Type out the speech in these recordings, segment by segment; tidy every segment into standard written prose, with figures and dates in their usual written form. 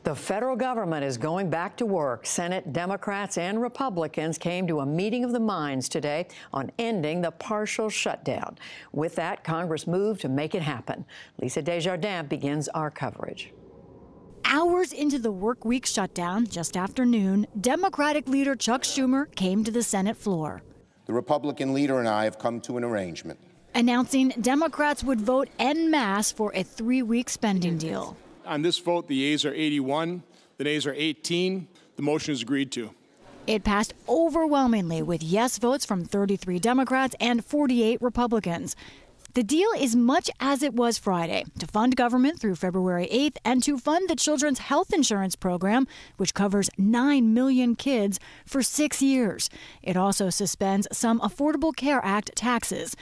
The federal government is going back to work. Senate Democrats and Republicans came to a meeting of the minds today on ending the partial shutdown. With that, Congress moved to make it happen. Lisa Desjardins begins our coverage. Hours into the work week shutdown, just after noon, Democratic leader Chuck Schumer came to the Senate floor. The Republican leader and I have come to an arrangement, announcing Democrats would vote en masse for a 3-week spending deal. On this vote, the yeas are 81, the nays are 18. The motion is agreed to. It passed overwhelmingly with yes votes from 33 Democrats and 48 Republicans. The deal is much as it was Friday, to fund government through February 8th and to fund the Children's Health Insurance Program, which covers 9 million kids for 6 years. It also suspends some Affordable Care Act taxes.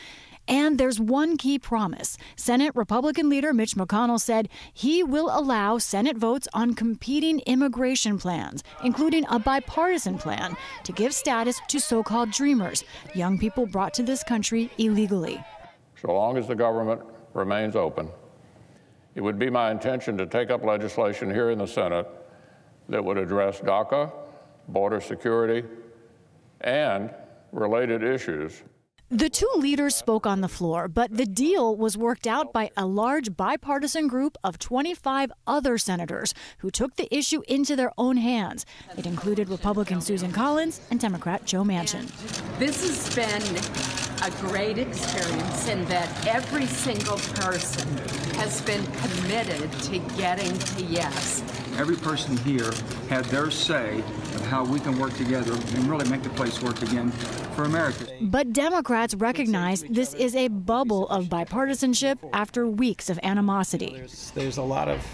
And there's one key promise. Senate Republican leader Mitch McConnell said he will allow Senate votes on competing immigration plans, including a bipartisan plan to give status to so-called dreamers, young people brought to this country illegally. So long as the government remains open, it would be my intention to take up legislation here in the Senate that would address DACA, border security, and related issues. The two leaders spoke on the floor, but the deal was worked out by a large bipartisan group of 25 other senators who took the issue into their own hands. It included Republican Susan Collins and Democrat Joe Manchin. This has been a great experience in that every single person has been committed to getting to yes. Every person here had their say of how we can work together and really make the place work again for America. But Democrats recognize this is a bubble of bipartisanship after weeks of animosity. There's a lot of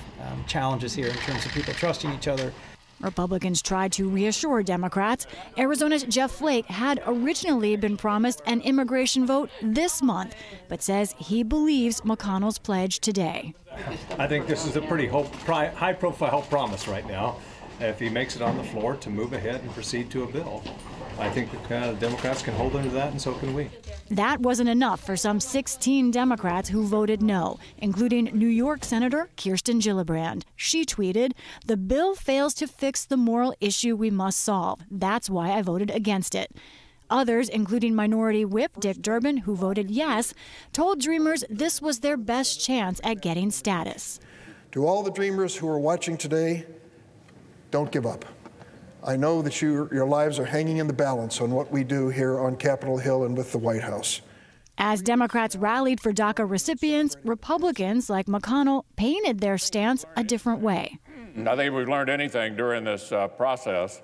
challenges here in terms of people trusting each other. Republicans tried to reassure Democrats. Arizona's Jeff Flake had originally been promised an immigration vote this month, but says he believes McConnell's pledge today. I think this is a pretty high-profile promise right now, if he makes it on the floor, to move ahead and proceed to a bill. I think the Democrats can hold under that, and so can we. That wasn't enough for some 16 Democrats who voted no, including New York Senator Kirsten Gillibrand. She tweeted, "The bill fails to fix the moral issue we must solve. That's why I voted against it." Others, including Minority Whip Dick Durbin, who voted yes, told Dreamers this was their best chance at getting status. To all the Dreamers who are watching today, don't give up. I know that your lives are hanging in the balance on what we do here on Capitol Hill and with the White House. As Democrats rallied for DACA recipients, Republicans like McConnell painted their stance a different way. I think if we've learned anything during this process,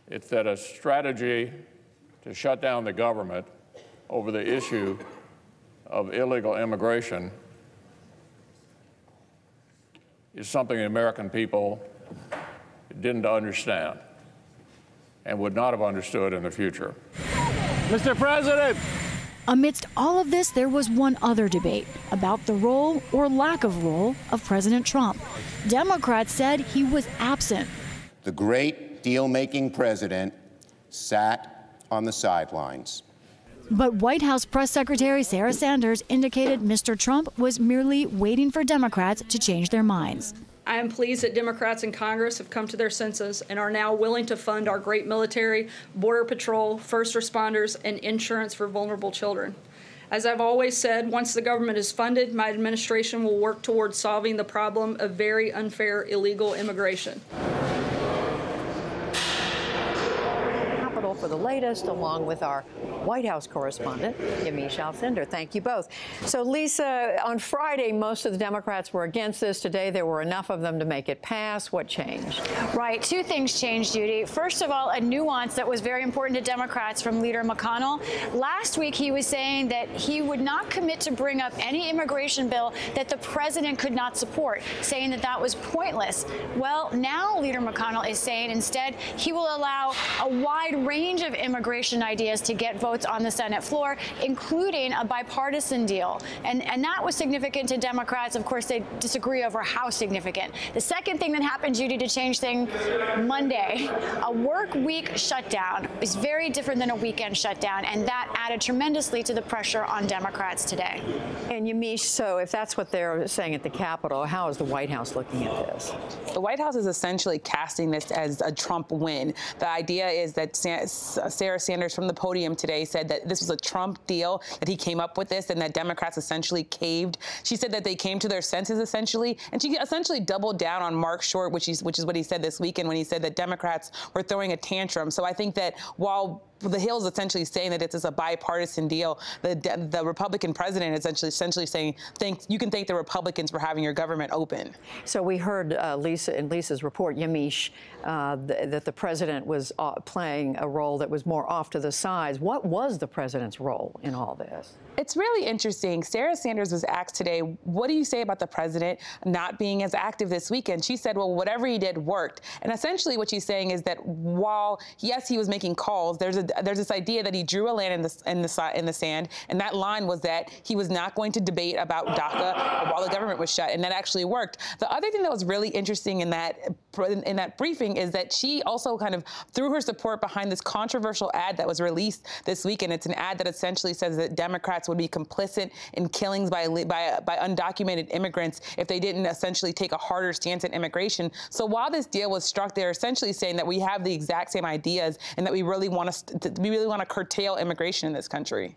it's that a strategy to shut down the government over the issue of illegal immigration is something the American people didn't understand and would not have understood in the future. Mr. President! Amidst all of this, there was one other debate about the role or lack of role of President Trump. Democrats said he was absent. the great deal-making president sat on the sidelines. But White House Press Secretary Sarah Sanders indicated Mr. Trump was merely waiting for Democrats to change their minds. I am pleased that Democrats in Congress have come to their senses and are now willing to fund our great military, border patrol, first responders, and insurance for vulnerable children. As I've always said, once the government is funded, my administration will work towards solving the problem of very unfair illegal immigration. For the latest, along with our White House correspondent, Yamiche Alcindor. Thank you both. So, Lisa, on Friday, most of the Democrats were against this. Today, there were enough of them to make it pass. What changed? Right. Two things changed, Judy. First of all, a nuance that was very important to Democrats from Leader McConnell. Last week, he was saying that he would not commit to bring up any immigration bill that the president could not support, saying that that was pointless. Well, now Leader McConnell is saying instead he will allow a wide range of immigration ideas to get votes on the Senate floor, including a bipartisan deal. And that was significant to Democrats. Of course, they disagree over how significant. The second thing that happened, Judy, to change things Monday, a work week shutdown is very different than a weekend shutdown, and that added tremendously to the pressure on Democrats today. And Yamiche, so if that's what they're saying at the Capitol, how is the White House looking at this? The White House is essentially casting this as a Trump win. The idea is that Sarah Sanders from the podium today said that this was a Trump deal, that he came up with this, and that Democrats essentially caved. She said that they came to their senses, essentially, and she essentially doubled down on Mark Short, which is what he said this weekend when he said that Democrats were throwing a tantrum. So I think that while the Hill is essentially saying that it's a bipartisan deal, the Republican president is essentially saying, you can thank the Republicans for having your government open. So we heard in Lisa's report, Yamiche, that the president was playing a role that was more off to the sides. What was the president's role in all this? It's really interesting. Sarah Sanders was asked today, what do you say about the president not being as active this weekend? She said, well, whatever he did worked. And essentially what she's saying is that while, yes, he was making calls, there's this idea that he drew a line in the sand, and that line was that he was not going to debate about DACA while the government was shut, and that actually worked. The other thing that was really interesting in that briefing is that she also kind of threw her support behind this controversial ad that was released this weekend. It's an ad that essentially says that Democrats would be complicit in killings by undocumented immigrants if they didn't essentially take a harder stance on immigration. So while this deal was struck, they're essentially saying that we have the exact same ideas and that we really want to curtail immigration in this country.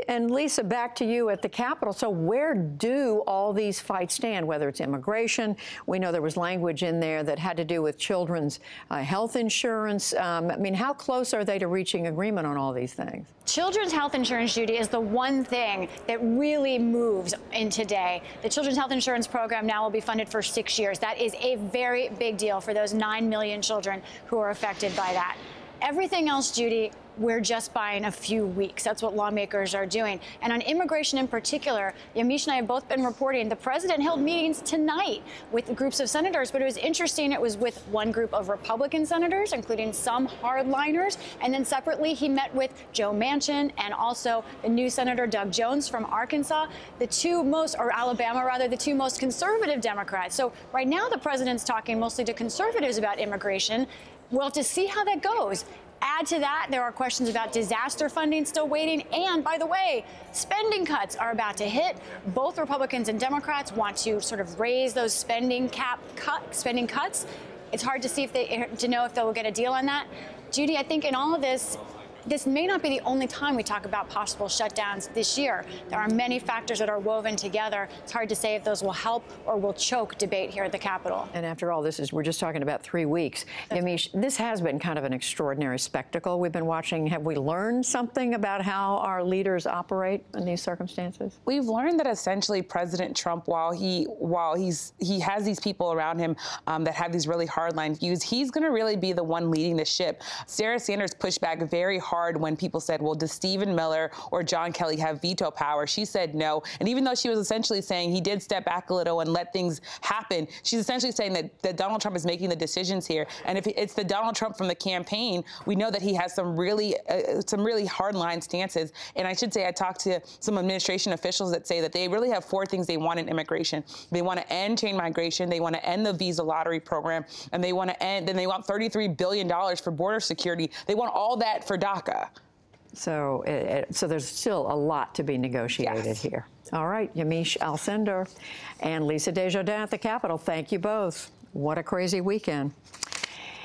And Lisa, back to you at the Capitol. So where do all these fights stand, whether it's immigration? We know there was language in there that had to do with children's health insurance. I mean, how close are they to reaching agreement on all these things? Children's health insurance, Judy, is the one thing that really moves in today. The Children's Health Insurance Program now will be funded for 6 years. That is a very big deal for those 9 million children who are affected by that. Everything else, Judy, we're just buying a few weeks. That's what lawmakers are doing. And on immigration in particular, Yamiche and I have both been reporting the president held meetings tonight with groups of senators, but it was interesting. It was with one group of Republican senators, including some hardliners, and then separately he met with Joe Manchin and also the new Senator Doug Jones from Arkansas, Alabama rather, the two most conservative Democrats. So right now the president's talking mostly to conservatives about immigration. Well, to see how that goes. Add to that, there are questions about disaster funding still waiting. And by the way, spending cuts are about to hit. Both Republicans and Democrats want to sort of raise those spending cuts. It's hard to know if they will get a deal on that. Judy, I think in all of this may not be the only time we talk about possible shutdowns this year. There are many factors that are woven together. It's hard to say if those will help or will choke debate here at the Capitol. And after all, we're just talking about 3 weeks. Yamiche, this has been kind of an extraordinary spectacle we've been watching. Have we learned something about how our leaders operate in these circumstances? We've learned that essentially President Trump, while he has these people around him that have these really hardline views, he's going to really be the one leading the ship. Sarah Sanders pushed back very hard when people said, well, does Stephen Miller or John Kelly have veto power? She said no. And even though she was essentially saying he did step back a little and let things happen, she's essentially saying that Donald Trump is making the decisions here. And if it's the Donald Trump from the campaign, we know that he has some really hardline stances. And I should say I talked to some administration officials that say that they really have 4 things they want in immigration. They want to end chain migration. They want to end the visa lottery program. And they want $33 billion for border security. They want all that for DACA. So there's still a lot to be negotiated here. All right, Yamiche Alcindor and Lisa Desjardins at the Capitol, thank you both. What a crazy weekend.